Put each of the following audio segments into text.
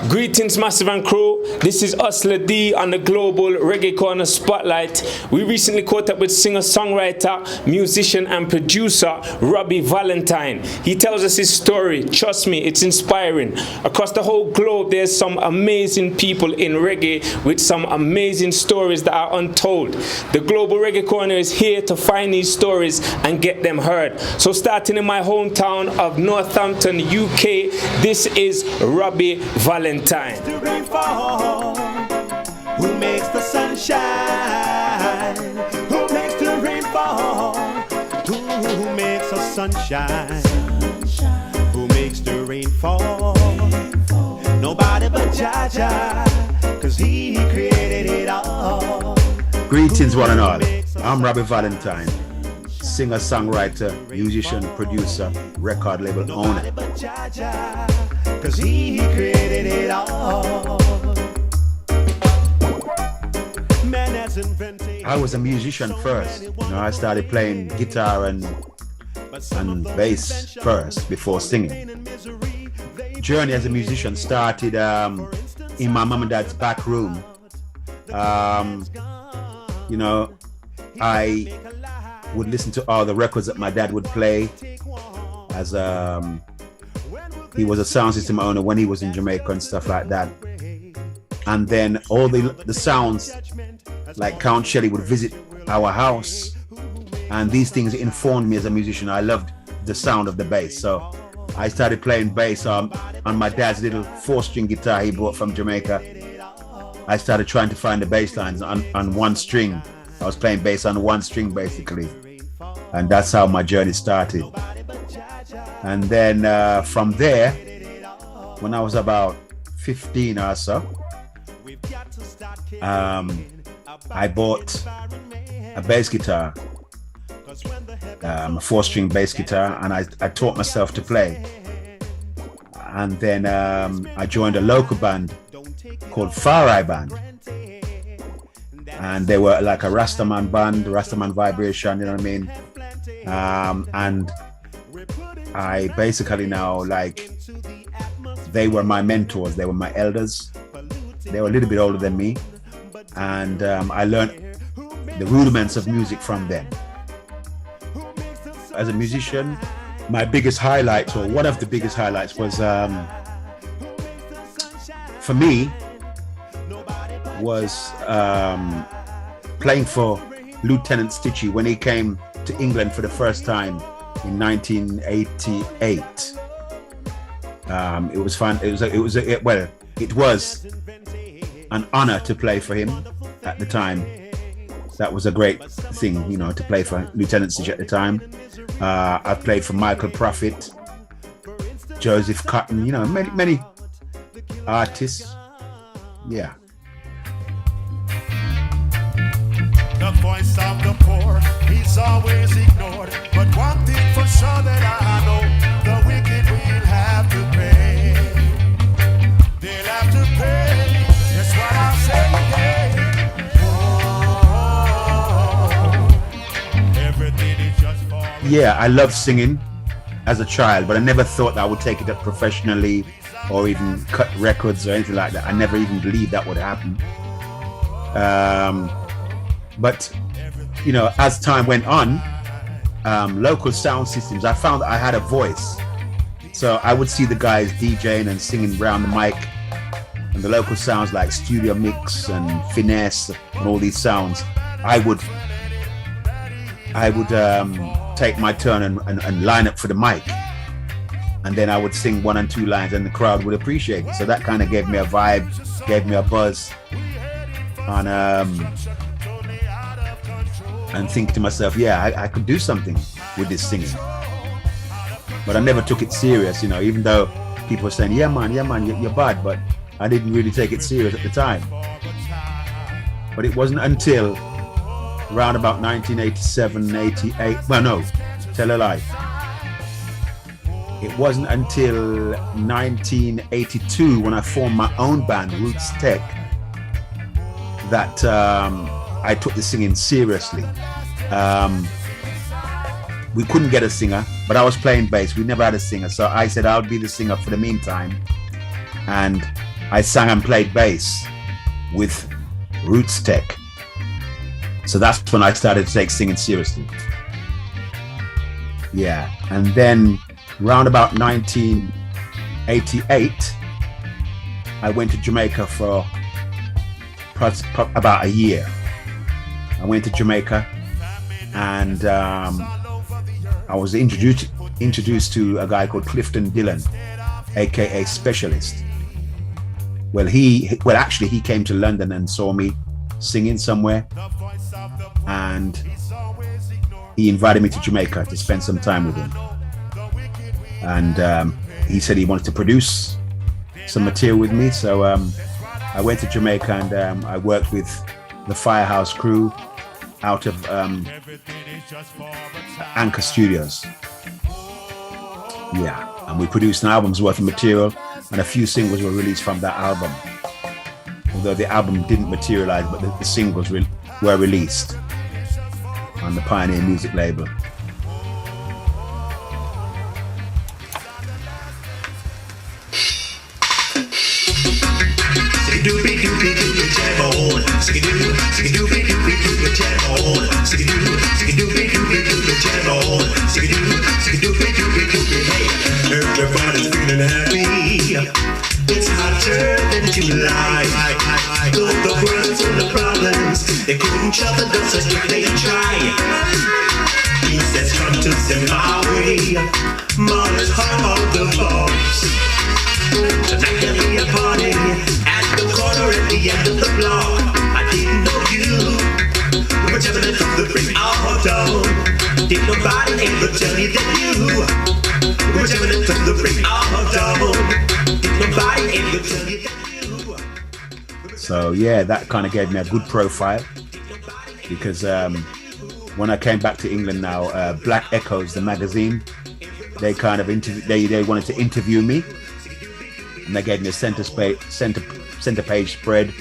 Greetings, Massive and crew. This is Hustler D on the Global Reggae Corner Spotlight. We recently caught up with singer-songwriter, musician and producer Robbie Valentine. He tells us his story. Trust me, it's inspiring. Across the whole globe, there's some amazing people in reggae with some amazing stories that are untold. The Global Reggae Corner is here to find these stories and get them heard. So starting in my hometown of Northampton, UK, this is Robbie Valentine. Who makes the sun shine? Who makes the rain fall? Who makes the sunshine? Who makes the rain fall? Nobody but Jah, 'cause he created it all. Greetings one and all. I'm Robbie Valentine, singer, songwriter, musician, producer, record label owner. 'Cause he created it all. Man has invented. I was a musician first. I started playing guitar and bass first before singing. Journey as a musician started in my mom and dad's back room. I would listen to all the records that my dad would play as he was a sound system owner when he was in Jamaica and stuff like that. And then all the sounds, like Count Shelley would visit our house, and these things informed me as a musician. I loved the sound of the bass, so I started playing bass on my dad's little 4-string guitar he brought from Jamaica. I started trying to find the bass lines on one string. I was playing bass on one string basically, and that's how my journey started. And then from there, when I was about 15 or so, I bought a bass guitar, a 4-string bass guitar, and I taught myself to play. And then I joined a local band called Far Eye Band. And they were like a Rastaman band, Rastaman vibration, you know what I mean? And I basically now, like, they were my mentors, they were my elders. They were a little bit older than me, and I learned the rudiments of music from them. As a musician, my biggest highlight, or one of the biggest highlights, was for me was playing for Lieutenant Stitchie when he came to England for the first time in 1988. It was fun. It was an honor to play for him at the time. That was a great thing, to play for Lieutenant Stitchie at the time. I played for Michael Prophet, Joseph Cotton, many artists. Yeah. The voice of the poor, he's always ignored. But one thing for sure that I know, the wicked will have to pay. They'll have to pay. That's what I'll say. Everything is just for. Yeah, I loved singing as a child, but I never thought that I would take it up professionally or even cut records or anything like that. I never even believed that would happen. But as time went on, local sound systems, I found that I had a voice. So I would see the guys DJing and singing around the mic, and the local sounds like Studio Mix and Finesse and all these sounds. I would take my turn and line up for the mic, and then I would sing 1 and 2 lines, and the crowd would appreciate it. So that kind of gave me a vibe, gave me a buzz, and think to myself, I could do something with this singing. But I never took it serious, even though people were saying, yeah man, you're bad, but I didn't really take it serious at the time. But it wasn't until around about 1987, 88, well no, tell a lie. It wasn't until 1982 when I formed my own band, Roots Tech, that I took the singing seriously. We couldn't get a singer, but I was playing bass. We never had a singer, so I said I'll be the singer for the meantime, and I sang and played bass with Roots Tech. So that's when I started to take singing seriously. Yeah, and then round about 1988, I went to Jamaica for about a year. I went to Jamaica, and I was introduced to a guy called Clifton Dillon, aka Specialist. Well, he came to London and saw me singing somewhere, and he invited me to Jamaica to spend some time with him. And he said he wanted to produce some material with me, so I went to Jamaica, and I worked with the Firehouse crew out of Anchor Studios. Yeah, and we produced an album's worth of material, and a few singles were released from that album. Although the album didn't materialize, but the singles were released on the Pioneer Music label. Everybody's feeling happy. It's hotter than July. Though the world's full of problems, they couldn't shut the dust if they try. Peace has come to Zimbabwe. Mars all the boss. Tonight there'll be a party at the corner at the end of the block. I didn't know you. We were jumping into the brink of dawn. Did nobody ever tell you that you? We were jumping into the brink of dawn. Did nobody ever tell you that you? So yeah, that kind of gave me a good profile, because when I came back to England now, Black Echoes, the magazine, they kind of they wanted to interview me, and they gave me a center page spread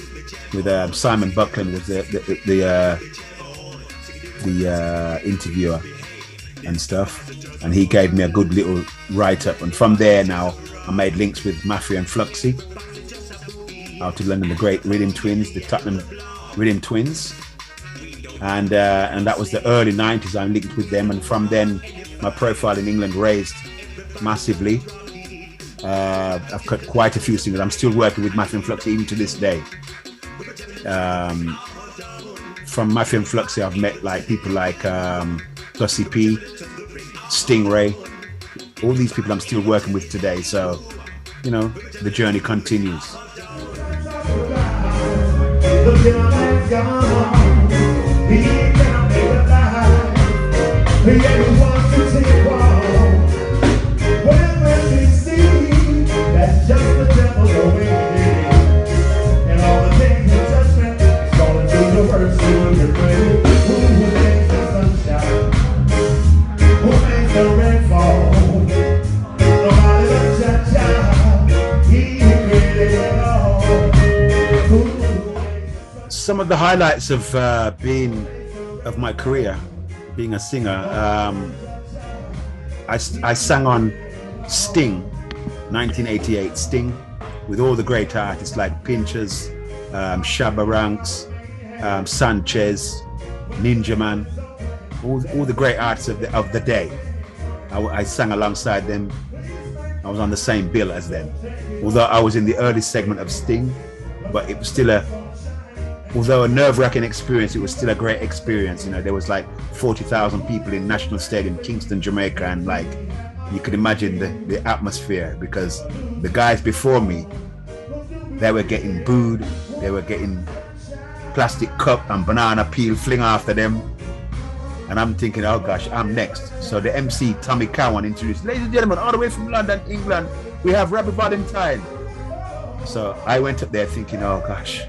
with Simon Buckland was the interviewer and stuff, and he gave me a good little write-up, and from there now I made links with Mafia and Fluxy out of London, the great Rhythm Twins, the Tottenham Rhythm Twins, and that was the early 90s. I linked with them, and from then my profile in England raised massively. I've cut quite a few singles. I'm still working with Mafia and Fluxy even to this day. From Mafia and Fluxy, I've met people like Gussie P, Stingray, all these people I'm still working with today. So, the journey continues. That's just the devil away. And all the things in judgment is gonna do the worst to your brain. Who makes the sunshine? Who makes the rain fall? Nobody but Jah. He created it all. Some of the highlights of my career, being a singer, I sang on Sting. 1988 Sting, with all the great artists like Pinchers, Shabba Ranks, Sanchez, Ninja Man, all the great artists of the day. I sang alongside them. I was on the same bill as them. Although I was in the early segment of Sting, but it was still although a nerve-wracking experience, it was still a great experience. There was 40,000 people in National Stadium, Kingston, Jamaica, and you could imagine the atmosphere, because the guys before me, they were getting booed, they were getting plastic cup and banana peel fling after them, and I'm thinking, oh gosh, I'm next. So the MC Tommy Cowan introduced, ladies and gentlemen, all the way from London, England, we have Robbie Valentine. So I went up there thinking, oh gosh,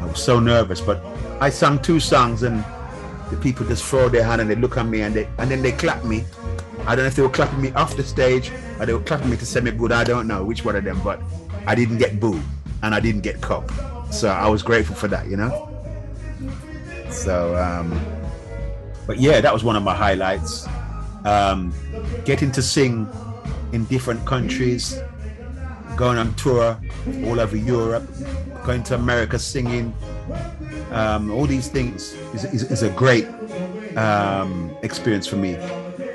I was so nervous, but I sang 2 songs, and the people just throw their hand and they look at me, and then they clap me. I don't know if they were clapping me off the stage or they were clapping me to say me good. I don't know which one of them, but I didn't get booed and I didn't get cup. So I was grateful for that, So, but yeah, that was one of my highlights. Getting to sing in different countries, going on tour all over Europe, going to America singing. All these things is a great experience for me.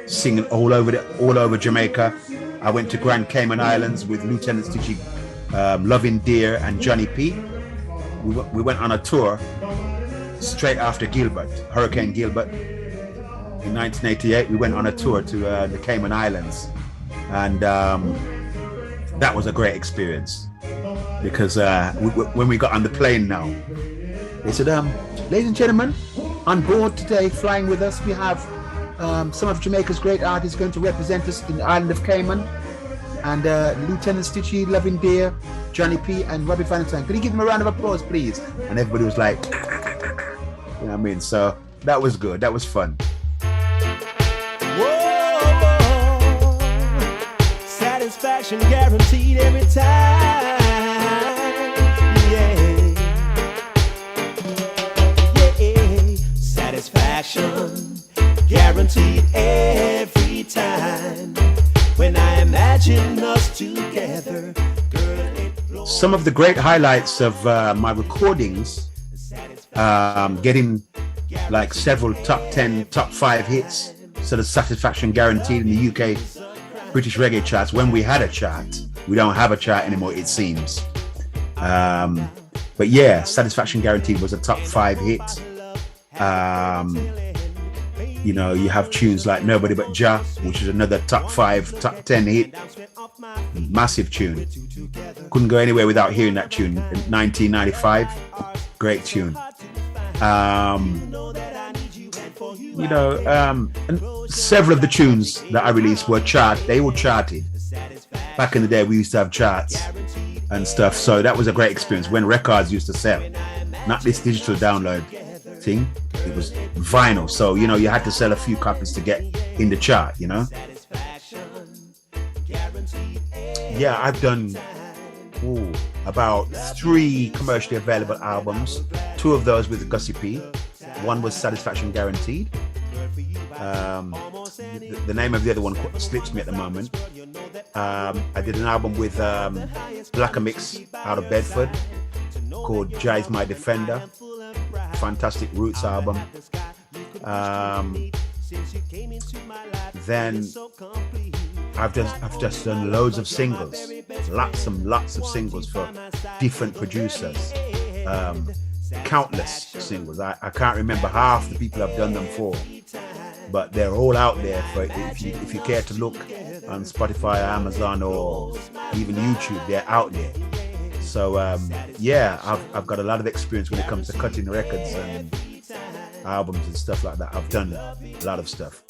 Singing all over Jamaica. I went to Grand Cayman Islands with Lieutenant Stitchie, Loving Deer, and Johnny P. We went on a tour straight after Gilbert, Hurricane Gilbert. In 1988, we went on a tour to the Cayman Islands, and that was a great experience because when we got on the plane now, they said, ladies and gentlemen, on board today, flying with us, we have some of Jamaica's great artists going to represent us in the island of Cayman, and Lieutenant Stitchie, Loving Deer, Johnny P, and Robbie Valentine. Could you give them a round of applause, please? And everybody was like, you know what I mean? So that was good. That was fun. Whoa, satisfaction guaranteed every time. Yeah, yeah, satisfaction guaranteed every time. When I imagine us together, girl, it blows. Some of the great highlights of my recordings, getting like several top 10, top 5 hits, sort of satisfaction guaranteed in the UK British reggae charts. When we had a chart, we don't have a chart anymore, it seems. But yeah, satisfaction guaranteed was a top 5 hit. You know, you have tunes like Nobody But Jah, which is another top 5, top 10 hit. Massive tune. Couldn't go anywhere without hearing that tune. 1995, great tune. You know, and several of the tunes that I released were they were charted. Back in the day, we used to have charts and stuff, so that was a great experience when records used to sell. Not this digital download thing, it was vinyl, so you know, you had to sell a few copies to get in the chart, you know. Yeah, I've done about 3 commercially available albums, 2 of those with Gussie P. One was Satisfaction Guaranteed. The name of the other one slips me at the moment. I did an album with Black Mix out of Bedford called Jai's My Defender. Fantastic roots album. Then I've just done loads of singles, lots of singles for different producers. Countless singles. I can't remember half the people I've done them for, but they're all out there for if you care to look on Spotify, Amazon, or even YouTube. They're out there. So yeah, I've got a lot of experience when it comes to cutting records and albums and stuff like that. I've done a lot of stuff.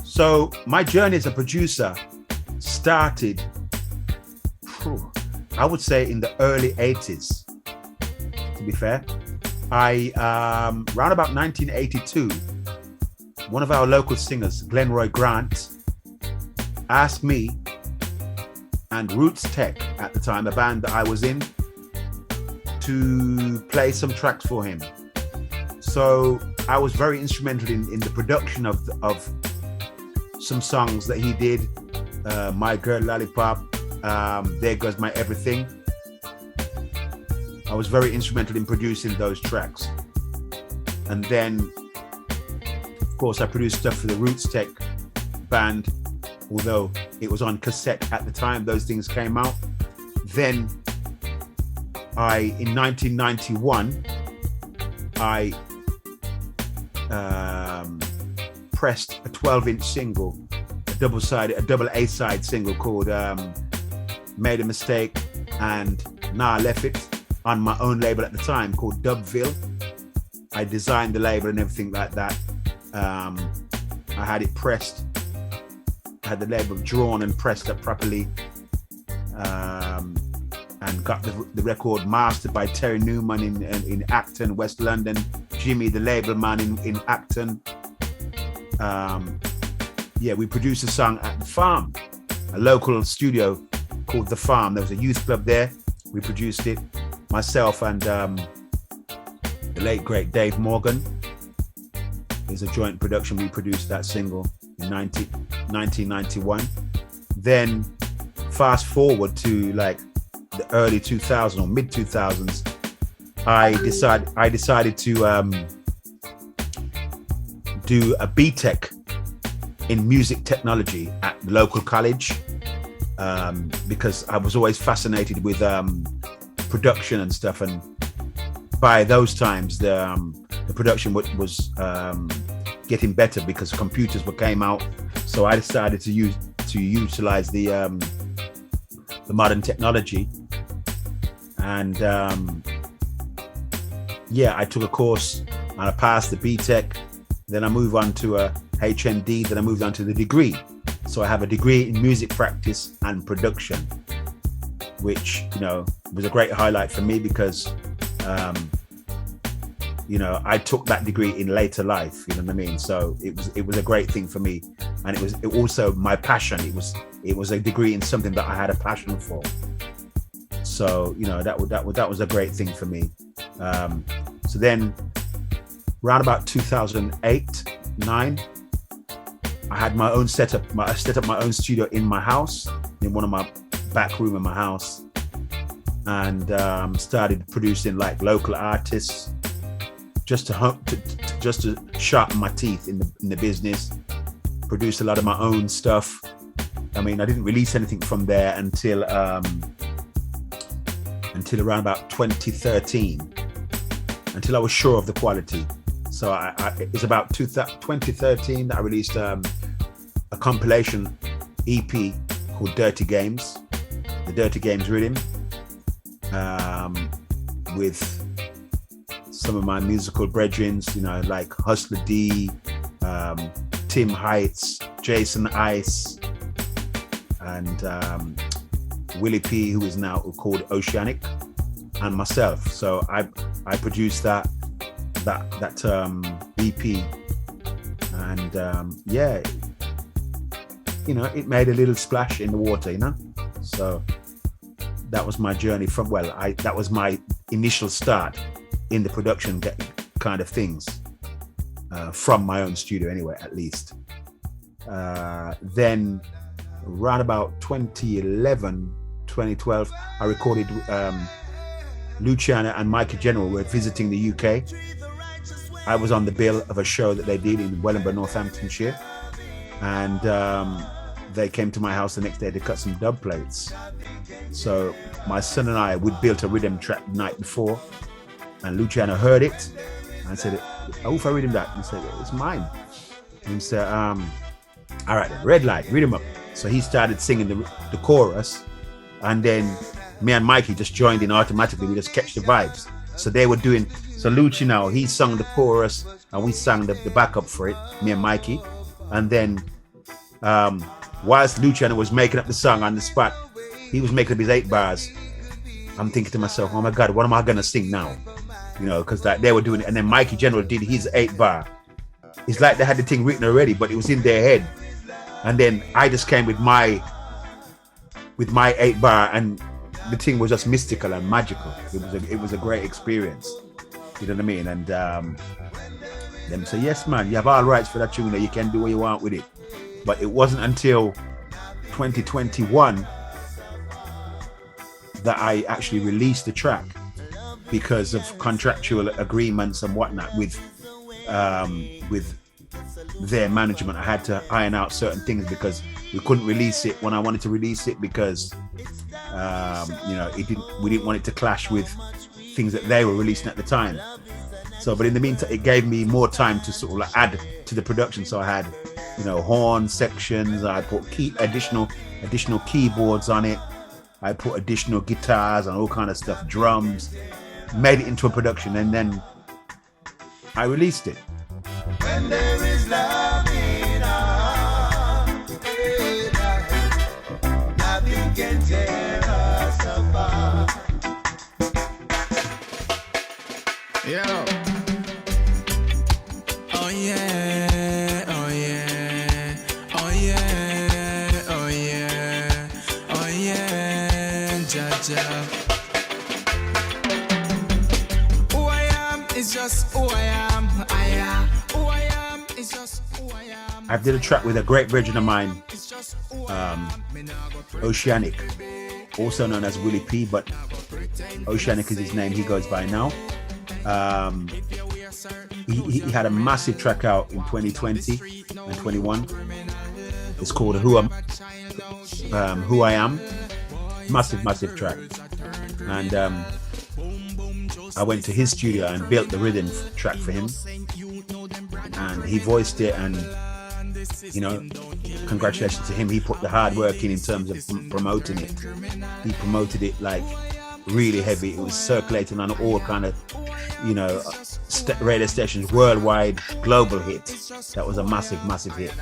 So my journey as a producer started, I would say, in the early 80s, to be fair. Around about 1982, one of our local singers, Glenroy Grant, asked me and Roots Tech at the time, a band that I was in, to play some tracks for him. So I was very instrumental in the production of some songs that he did. My Girl Lollipop, There Goes My Everything. I was very instrumental in producing those tracks. And then, of course, I produced stuff for the Roots Tech band, although it was on cassette at the time those things came out. Then in 1991, I pressed a 12-inch single, a double A-side single called Made a Mistake and Nah Left It, on my own label at the time called Dubville. I designed the label and everything like that. I had it pressed, had the label drawn and pressed up properly, and got the record mastered by Terry Newman in Acton, West London, Jimmy the label man in Acton. We produced a song at The Farm, a local studio called The Farm. There was a youth club there. We produced it, myself and the late great Dave Morgan. It's a joint production. We produced that single in 1991. Then fast forward to like the early 2000s or mid 2000s, I decided to do a BTEC in music technology at the local college, because I was always fascinated with production and stuff. And by those times, the production was getting better because computers came out. So I decided to utilize the modern technology. And I took a course and I passed the BTEC. Then I moved on to a HND. Then I moved on to the degree. So I have a degree in music practice and production, which, was a great highlight for me because, I took that degree in later life, you know what I mean? So it was a great thing for me. And it was also my passion. It was a degree in something that I had a passion for. So, that was a great thing for me. So then around about 2008-9, I had my own setup. I set up my own studio in my house, in one of my back room in my house, and started producing like local artists, just to sharpen my teeth in the business. Produced a lot of my own stuff. I mean, I didn't release anything from there until around about 2013, until I was sure of the quality. So it's about 2013 that I released a compilation EP called Dirty Games, the Dirty Games rhythm, with some of my musical brethren, like Hustler D, Tim Heights, Jason Ice, and Willie P, who is now called Oceanic, and myself. So I produced that EP, and it made a little splash in the water, So that was my journey that was my initial start in the production kind of things, from my own studio anyway, at least. Then around about 2011, 2012, I recorded Luciana and Mikey General were visiting the UK. I was on the bill of a show that they did in Wellingborough, Northamptonshire, and they came to my house the next day to cut some dub plates. So my son and I, we'd built a rhythm track the night before, and Luciano heard it and said, "Oh, if I read him that," and said, "It's mine." And he said, "All right, then, red light, read him up." So he started singing the chorus, and then me and Mikey just joined in automatically. We just catch the vibes. So they were doing. So Luciano, he sung the chorus, and we sang the backup for it, me and Mikey. And then, whilst Luciano was making up the song on the spot, he was making up his 8 bars. I'm thinking to myself, oh my God, what am I gonna sing now? Because they were doing it, and then Mikey General did his 8 bar. It's like they had the thing written already, but it was in their head. And then I just came with my 8 bar, and the thing was just mystical and magical. It was a great experience. You know what I mean? And them say, yes, man, you have all rights for that tune. You can do what you want with it. But it wasn't until 2021 that I actually released the track, because of contractual agreements and whatnot with their management. I had to iron out certain things because we couldn't release it when I wanted to release it, because we didn't want it to clash with things that they were releasing at the time. So, but in the meantime, it gave me more time to sort of like add to the production. So I had, horn sections. I put additional keyboards on it. I put additional guitars and all kind of stuff, drums. Made it into a production, and then I released it. When there is love in our heart, nothing can tear us apart. Yo. Oh yeah, oh yeah, oh yeah, oh yeah, oh yeah, Jaja. It's just who I am. I am who I am. It's just who I am. I did a track with a great virgin of mine, It's just who I am. Oceanic, also known as Willie P, but Oceanic is his name. He goes by now. He had a massive track out in 2020 and 21. It's called Who I Am. Massive track. And I went to his studio and built the rhythm track for him. And he voiced it, and you know, congratulations to him. He put the hard work in terms of promoting it. He promoted it like really heavy. It was circulating on all kind of, you know, radio stations worldwide, global hit. That was a massive hit.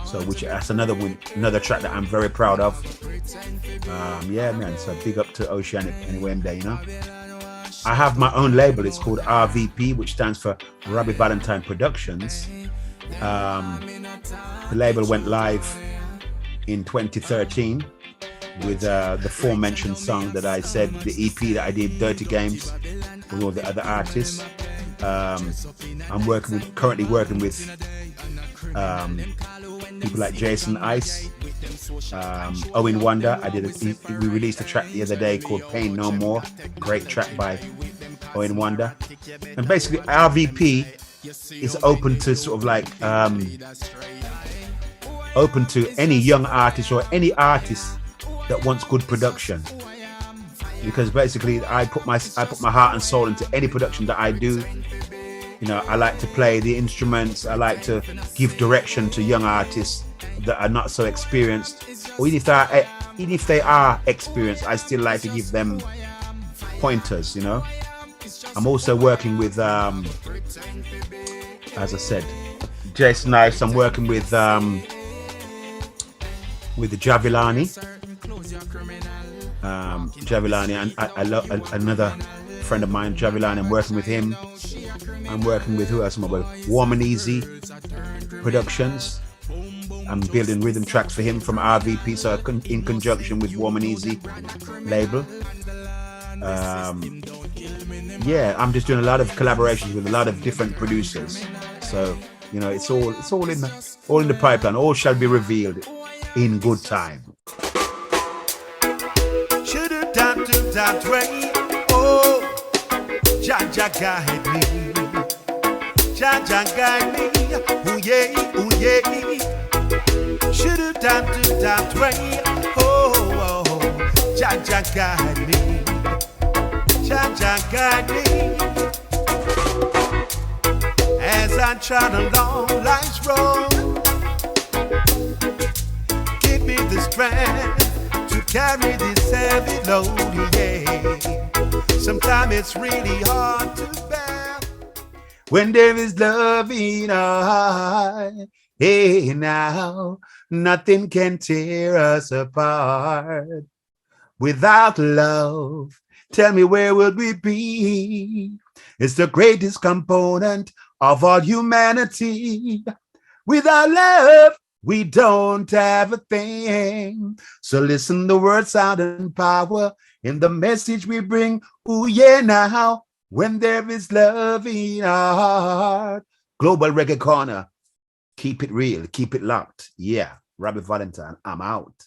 So that's another track that I'm very proud of. Yeah, man. So big up to Oceanic anyway, I'm there, you know. I have my own label. It's called RVP, which stands for Robbie Valentine Productions. The label went live in 2013 with the aforementioned song that I said, the EP that I did, Dirty Games, with all the other artists. I'm currently working with people like Jason Ice, Owen Wonder. We released a track the other day called Pain No More, great track by Owen Wonder. And basically RVP is open to sort of like open to any young artist or any artist that wants good production, because basically I put my heart and soul into any production that I do. You know, I like to play the instruments. I like to give direction to young artists that are not so experienced, or even if they are experienced, I still like to give them pointers. You know, I'm also working with, as I said, Jason Ice. I'm working with the Javilani. Javilani, and I love another friend of mine, Javilani. I'm working with him. I'm working with who else? I'm about Warm and Easy Productions. I'm building rhythm tracks for him from RVP, so in conjunction with Warm and Easy label. Yeah, I'm just doing a lot of collaborations with a lot of different producers. So you know, it's all in the pipeline. All shall be revealed in good time. Oh, Jaja guide me. Jaja guide me. Ooh yeah, ooh yeah. Shoulda done to that way. Oh, Jaja guide me. Jaja guide me. As I trot along life's road, give me the strength to carry this heavy load, yeah. Sometimes it's really hard to bear when there is love in our heart. Hey, now nothing can tear us apart. Without love, tell me where would we be? It's the greatest component of all humanity. Without love, we don't have a thing. So listen, the words, sound, and power in the message we bring. Ooh, yeah, now, when there is love in our heart. Global Reggae Corner. Keep it real, keep it locked. Yeah, Robbie Valentine, I'm out.